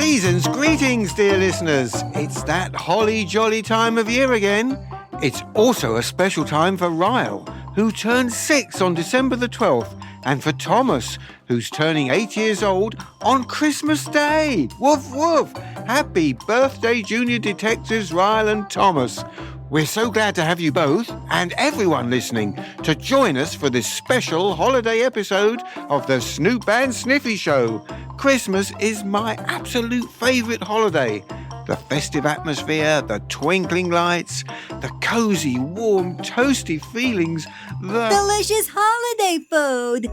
Season's greetings, dear listeners. It's that holly jolly time of year again. It's also a special time for Ryle, who turns 6 on December the 12th, and for Thomas, who's turning 8 years old on Christmas Day. Woof, woof. Happy birthday, junior detectives Ryle and Thomas. We're so glad to have you both, and everyone listening, to join us for this special holiday episode of the Snoop and Sniffy Show. Christmas is my absolute favourite holiday. The festive atmosphere, the twinkling lights, the cosy, warm, toasty feelings, the... delicious holiday food!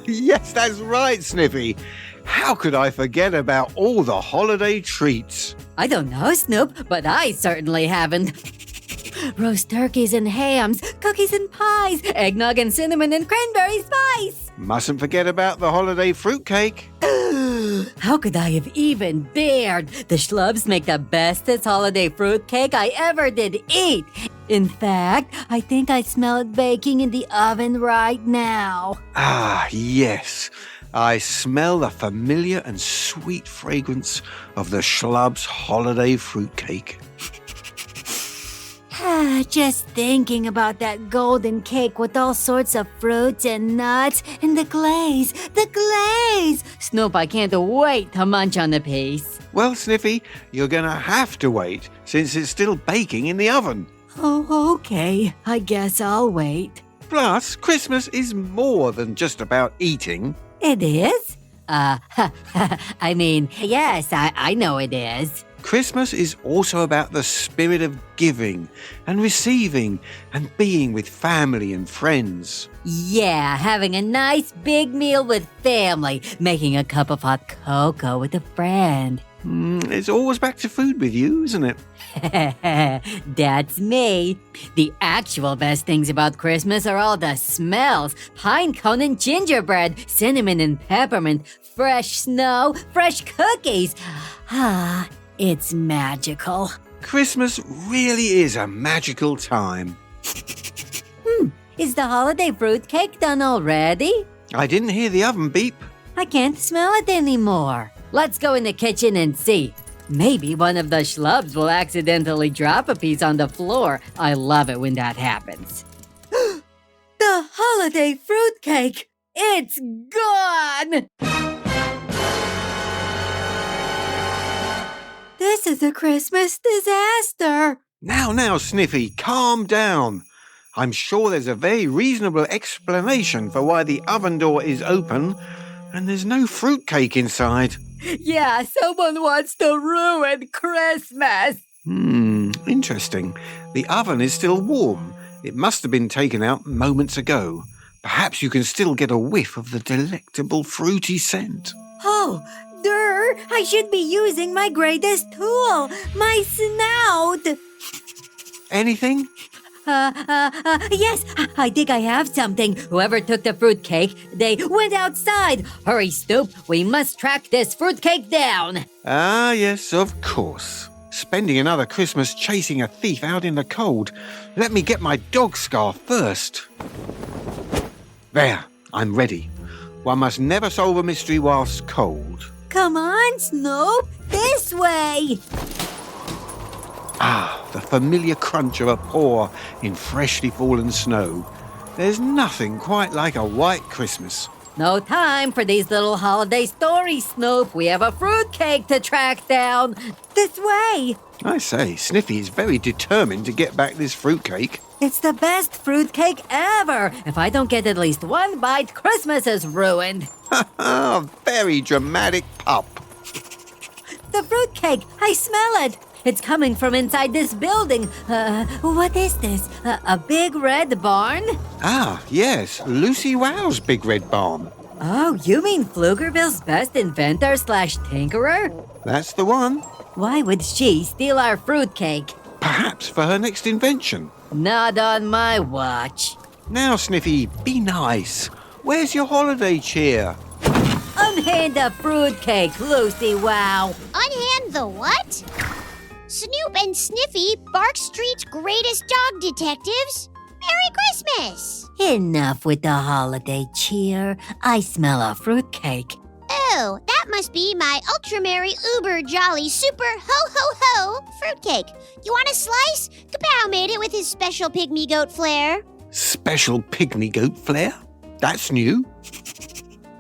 Yes, that's right, Sniffy. How could I forget about all the holiday treats? I don't know, Snoop, but I certainly haven't. Roast turkeys and hams, cookies and pies, eggnog and cinnamon and cranberry spice. Mustn't forget about the holiday fruitcake. How could I have even dared? The Schlubs make the bestest holiday fruitcake I ever did eat. In fact, I think I smell it baking in the oven right now. Ah, yes. I smell the familiar and sweet fragrance of the Schlubs holiday fruitcake. Just thinking about that golden cake with all sorts of fruits and nuts and the glaze. Snoop, I can't wait to munch on the piece. Well, Sniffy, you're going to have to wait since it's still baking in the oven. Oh, okay. I guess I'll wait. Plus, Christmas is more than just about eating. It is? I mean, yes, I know it is. Christmas is also about the spirit of giving and receiving and being with family and friends. Yeah, having a nice big meal with family, making a cup of hot cocoa with a friend. It's always back to food with you, isn't it? That's me. The actual best things about Christmas are all the smells. Pine cone and gingerbread, cinnamon and peppermint, fresh snow, fresh cookies. It's magical. Christmas really is a magical time. Is the holiday fruitcake done already? I didn't hear the oven beep. I can't smell it anymore. Let's go in the kitchen and see. Maybe one of the Schlubs will accidentally drop a piece on the floor. I love it when that happens. The holiday fruitcake! It's gone! This is a Christmas disaster. Now, Sniffy, calm down. I'm sure there's a very reasonable explanation for why the oven door is open and there's no fruitcake inside. Yeah, someone wants to ruin Christmas. Interesting. The oven is still warm. It must have been taken out moments ago. Perhaps you can still get a whiff of the delectable fruity scent. Oh, I should be using my greatest tool, my snout. Anything? Yes, I think I have something. Whoever took the fruitcake, they went outside. Hurry, Snoop, we must track this fruitcake down. Ah, yes, of course. Spending another Christmas chasing a thief out in the cold. Let me get my dog scarf first. There, I'm ready. One must never solve a mystery whilst cold. Come on, Snoop, this way. Ah, the familiar crunch of a paw in freshly fallen snow. There's nothing quite like a white Christmas. No time for these little holiday stories, Snoop. We have a fruitcake to track down. This way. I say, Sniffy is very determined to get back this fruitcake. It's the best fruitcake ever. If I don't get at least one bite, Christmas is ruined. Very dramatic pup. The fruitcake, I smell it. It's coming from inside this building. What is this? A big red barn? Ah, yes, Lucy Wow's big red barn. Oh, you mean Pflugerville's best inventor / tinkerer? That's the one. Why would she steal our fruitcake? Perhaps for her next invention. Not on my watch. Now, Sniffy, be nice. Where's your holiday cheer? Unhand the fruitcake, Lucy Wow. Unhand the what? Snoop and Sniffy, Bark Street's greatest dog detectives. Merry Christmas! Enough with the holiday cheer. I smell a fruitcake. Oh, that must be my ultra-merry uber jolly super ho-ho-ho fruitcake. You want a slice? Kapow made it with his special pygmy goat flair. Special pygmy goat flair? That's new.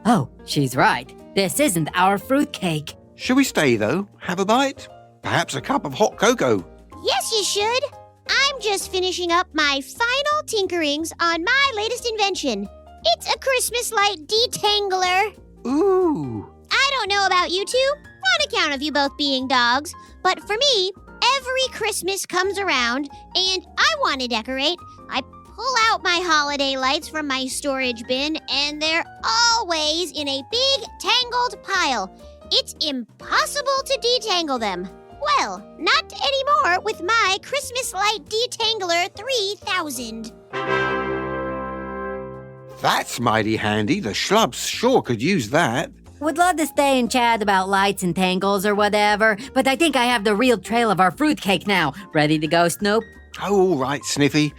Oh, she's right. This isn't our fruitcake. Should we stay, though? Have a bite? Perhaps a cup of hot cocoa? Yes, you should. I'm just finishing up my final tinkerings on my latest invention. It's a Christmas light detangler. Ooh. I don't know about you two, on account of you both being dogs, but for me, every Christmas comes around and I want to decorate. I pull out my holiday lights from my storage bin and they're always in a big tangled pile. It's impossible to detangle them. Well, not anymore with my Christmas Light Detangler 3000. That's mighty handy. The schlubs sure could use that. Would love to stay and chat about lights and tangles or whatever, but I think I have the real trail of our fruitcake now. Ready to go, Snoop? Oh, all right, Sniffy.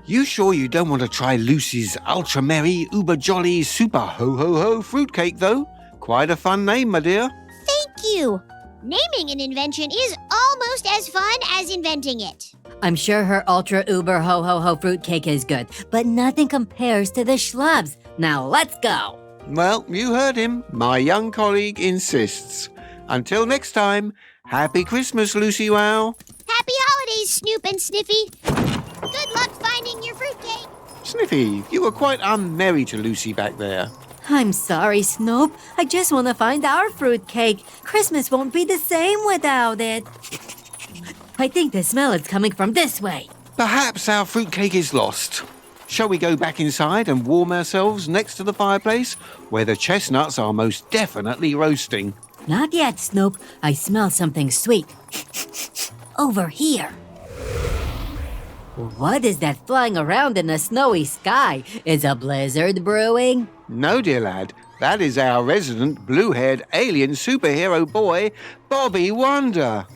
You sure you don't want to try Lucy's ultra merry, uber jolly, super ho ho ho fruitcake, though? Quite a fun name, my dear. Thank you. Naming an invention is almost as fun as inventing it. I'm sure her ultra uber ho ho ho fruitcake is good, but nothing compares to the schlubs. Now let's go. Well, you heard him. My young colleague insists. Until next time, Happy Christmas, Lucy Wow. Happy holidays, Snoop and Sniffy. Good luck finding your fruitcake. Sniffy, you were quite unmerry to Lucy back there. I'm sorry, Snoop. I just want to find our fruitcake. Christmas won't be the same without it. I think the smell is coming from this way. Perhaps our fruitcake is lost. Shall we go back inside and warm ourselves next to the fireplace, where the chestnuts are most definitely roasting? Not yet, Snoop. I smell something sweet. Over here. What is that flying around in the snowy sky? Is a blizzard brewing? No, dear lad. That is our resident blue-haired alien superhero boy, Bobby Wonder.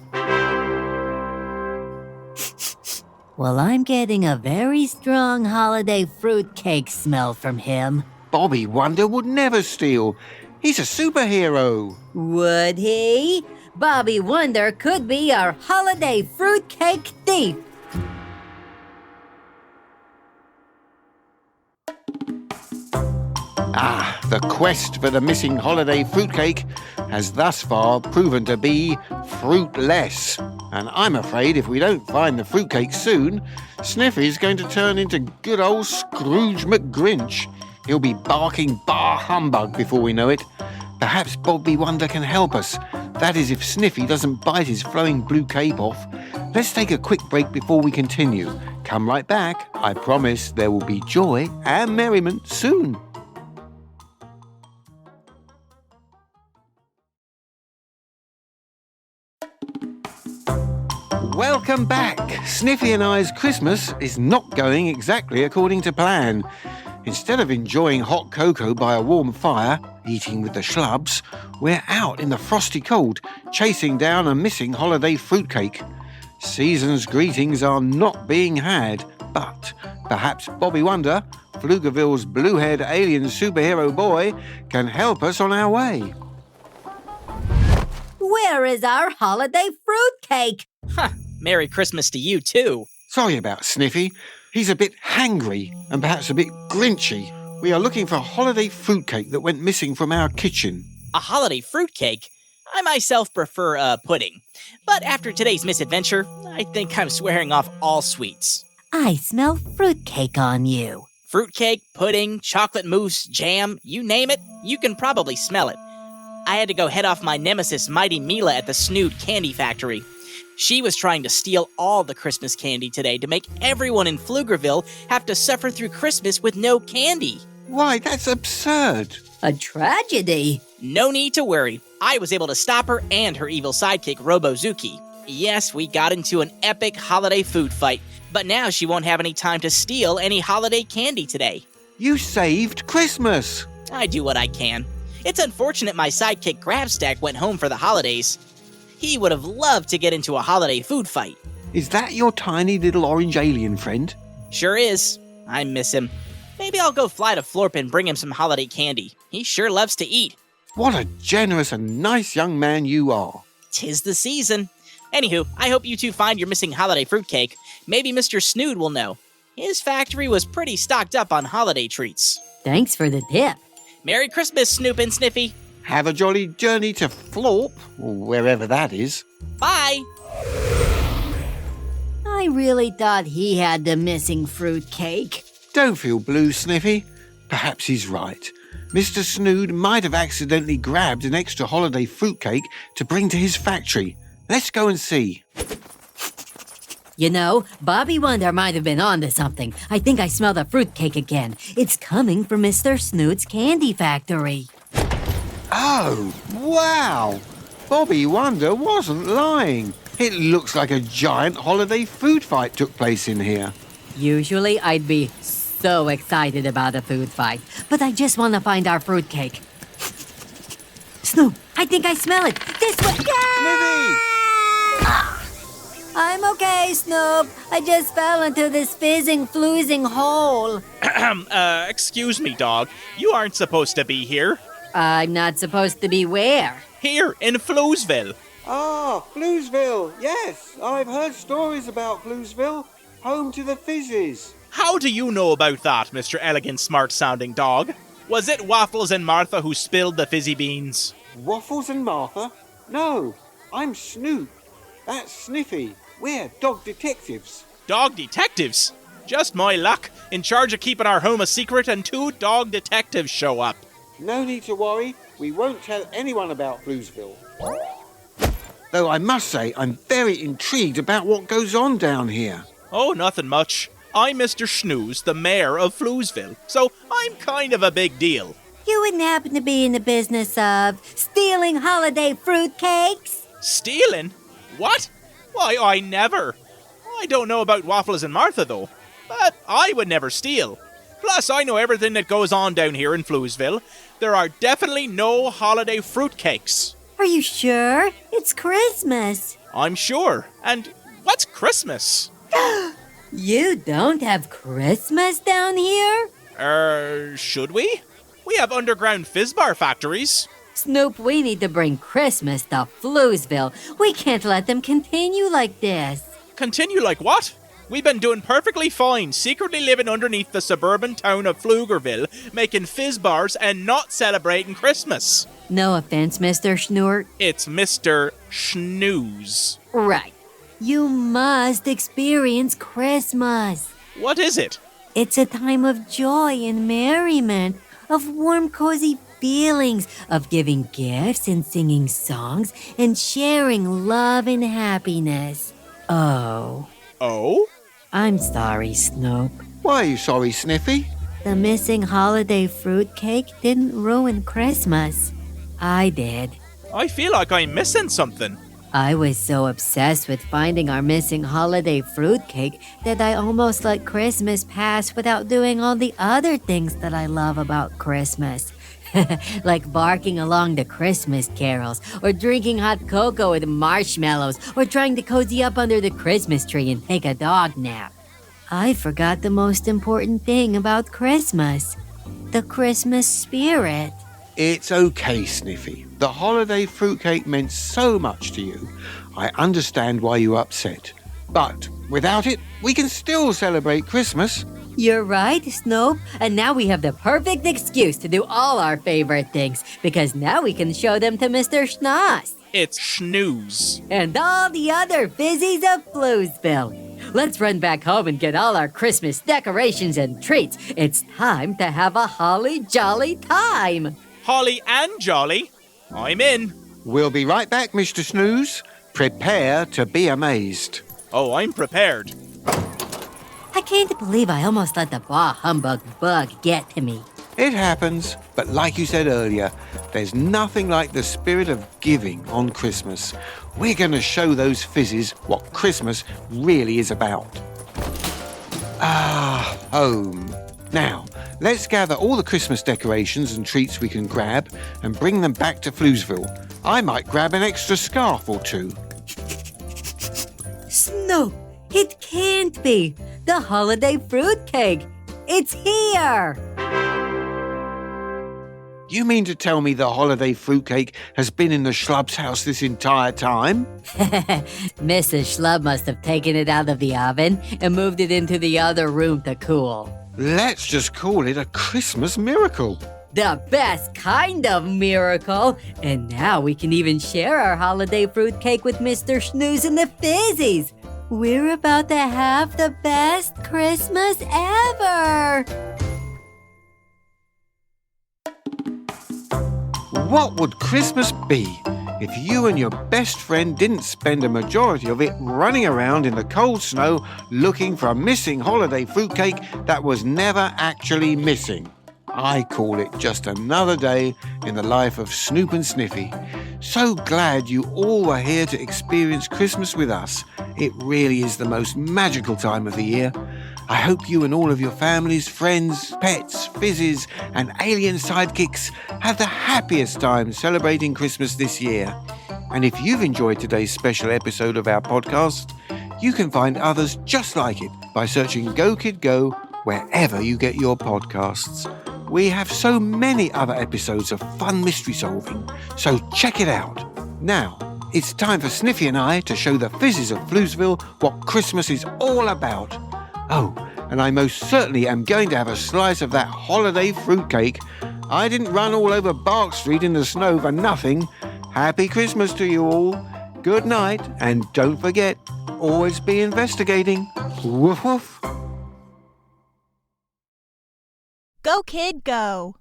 Well, I'm getting a very strong holiday fruitcake smell from him. Bobby Wonder would never steal. He's a superhero. Would he? Bobby Wonder could be our holiday fruitcake thief. Ah, the quest for the missing holiday fruitcake has thus far proven to be fruitless. And I'm afraid if we don't find the fruitcake soon, Sniffy's going to turn into good old Scrooge McGrinch. He'll be barking bar humbug before we know it. Perhaps Bobby Wonder can help us. That is, if Sniffy doesn't bite his flowing blue cape off. Let's take a quick break before we continue. Come right back. I promise there will be joy and merriment soon. Welcome back. Sniffy and I's Christmas is not going exactly according to plan. Instead of enjoying hot cocoa by a warm fire, eating with the schlubs, we're out in the frosty cold, chasing down a missing holiday fruitcake. Season's greetings are not being had, but perhaps Bobby Wonder, Pflugerville's blue-haired alien superhero boy, can help us on our way. Where is our holiday fruitcake? Merry Christmas to you, too. Sorry about Sniffy. He's a bit hangry and perhaps a bit grinchy. We are looking for a holiday fruitcake that went missing from our kitchen. A holiday fruitcake? I myself prefer pudding. But after today's misadventure, I think I'm swearing off all sweets. I smell fruitcake on you. Fruitcake, pudding, chocolate mousse, jam, you name it, you can probably smell it. I had to go head off my nemesis, Mighty Mila, at the Snood Candy Factory. She was trying to steal all the Christmas candy today to make everyone in Pflugerville have to suffer through Christmas with no candy. Why, that's absurd. A tragedy. No need to worry. I was able to stop her and her evil sidekick, Robozuki. Yes, we got into an epic holiday food fight, but now she won't have any time to steal any holiday candy today. You saved Christmas. I do what I can. It's unfortunate my sidekick Grabstack went home for the holidays. He would have loved to get into a holiday food fight. Is that your tiny little orange alien friend? Sure is. I miss him. Maybe I'll go fly to Florp and bring him some holiday candy. He sure loves to eat. What a generous and nice young man you are. 'Tis the season. Anywho, I hope you two find your missing holiday fruitcake. Maybe Mr. Snood will know. His factory was pretty stocked up on holiday treats. Thanks for the tip. Merry Christmas, Snoop and Sniffy. Have a jolly journey to Florp, or wherever that is. Bye. I really thought he had the missing fruitcake. Don't feel blue, Sniffy. Perhaps he's right. Mr. Snood might have accidentally grabbed an extra holiday fruitcake to bring to his factory. Let's go and see. You know, Bobby Wonder might have been onto something. I think I smell the fruitcake again. It's coming from Mr. Snood's candy factory. Oh, wow! Bobby Wonder wasn't lying. It looks like a giant holiday food fight took place in here. Usually I'd be so excited about a food fight, but I just want to find our fruitcake. Snoop, I think I smell it. This way. Sniffy! I'm okay, Snoop. I just fell into this fizzing, floozing hole. Excuse me, dog. You aren't supposed to be here. I'm not supposed to be where? Here, in Pflugerville. Ah, Pflugerville. Yes, I've heard stories about Pflugerville. Home to the fizzes. How do you know about that, Mr. Elegant Smart-sounding dog? Was it Waffles and Martha who spilled the fizzy beans? Waffles and Martha? No, I'm Snoop. That's Sniffy. We're dog detectives. Dog detectives? Just my luck. In charge of keeping our home a secret, and 2 dog detectives show up. No need to worry. We won't tell anyone about Pflugerville. Though I must say, I'm very intrigued about what goes on down here. Oh, nothing much. I'm Mr. Shnews, the mayor of Pflugerville, so I'm kind of a big deal. You wouldn't happen to be in the business of stealing holiday fruitcakes? Stealing? What? Why, I never. I don't know about Waffles and Martha, though. But I would never steal. Plus, I know everything that goes on down here in Pflugerville. There are definitely no holiday fruitcakes. Are you sure? It's Christmas. I'm sure. And what's Christmas? You don't have Christmas down here? Should we? We have underground Fizzbar factories. Snoop, we need to bring Christmas to Pflugerville. We can't let them continue like this. Continue like what? We've been doing perfectly fine, secretly living underneath the suburban town of Pflugerville, making Fizzbars and not celebrating Christmas. No offense, Mr. Schnurt. It's Mr. Shnews. Right. You must experience Christmas. What is it? It's a time of joy and merriment, of warm, cozy feelings, of giving gifts and singing songs and sharing love and happiness. Oh. Oh? I'm sorry, Snoop. Why are you sorry, Sniffy? The missing holiday fruitcake didn't ruin Christmas. I did. I feel like I'm missing something. I was so obsessed with finding our missing holiday fruitcake that I almost let Christmas pass without doing all the other things that I love about Christmas. Like barking along the Christmas carols, or drinking hot cocoa with marshmallows, or trying to cozy up under the Christmas tree and take a dog nap. I forgot the most important thing about Christmas, the Christmas spirit. It's okay, Sniffy. The holiday fruitcake meant so much to you. I understand why you're upset. But without it, we can still celebrate Christmas. You're right, Snoop. And now we have the perfect excuse to do all our favorite things, because now we can show them to Mr. Schnoss It's Shnews. and all the other fizzies of Pflugerville. Let's run back home and get all our Christmas decorations and treats. It's time to have a holly jolly time. Holly and Jolly. I'm in. We'll be right back, Mr. Snooze. Prepare to be amazed. Oh, I'm prepared. I can't believe I almost let the bah humbug bug get to me. It happens, but like you said earlier, there's nothing like the spirit of giving on Christmas. We're going to show those fizzes what Christmas really is about. Ah, home. Now, let's gather all the Christmas decorations and treats we can grab and bring them back to Pflugerville. I might grab an extra scarf or two. Snoop, it can't be. The holiday fruitcake. It's here. You mean to tell me the holiday fruitcake has been in the Schlub's house this entire time? Mrs. Schlub must have taken it out of the oven and moved it into the other room to cool. Let's just call it a Christmas miracle. The best kind of miracle. And now we can even share our holiday fruitcake with Mr. Shnews and the Fizzies. We're about to have the best Christmas ever. What would Christmas be if you and your best friend didn't spend a majority of it running around in the cold snow looking for a missing holiday fruitcake that was never actually missing? I call it just another day in the life of Snoop and Sniffy. So glad you all were here to experience Christmas with us. It really is the most magical time of the year. I hope you and all of your families, friends, pets, fizzes, and alien sidekicks have the happiest time celebrating Christmas this year. And if you've enjoyed today's special episode of our podcast, you can find others just like it by searching Go Kid Go wherever you get your podcasts. We have so many other episodes of fun mystery solving, so check it out. Now, it's time for Sniffy and I to show the fizzes of Pflugerville what Christmas is all about. Oh, and I most certainly am going to have a slice of that holiday fruitcake. I didn't run all over Bark Street in the snow for nothing. Happy Christmas to you all. Good night, and don't forget, always be investigating. Woof woof. Go, kid, go.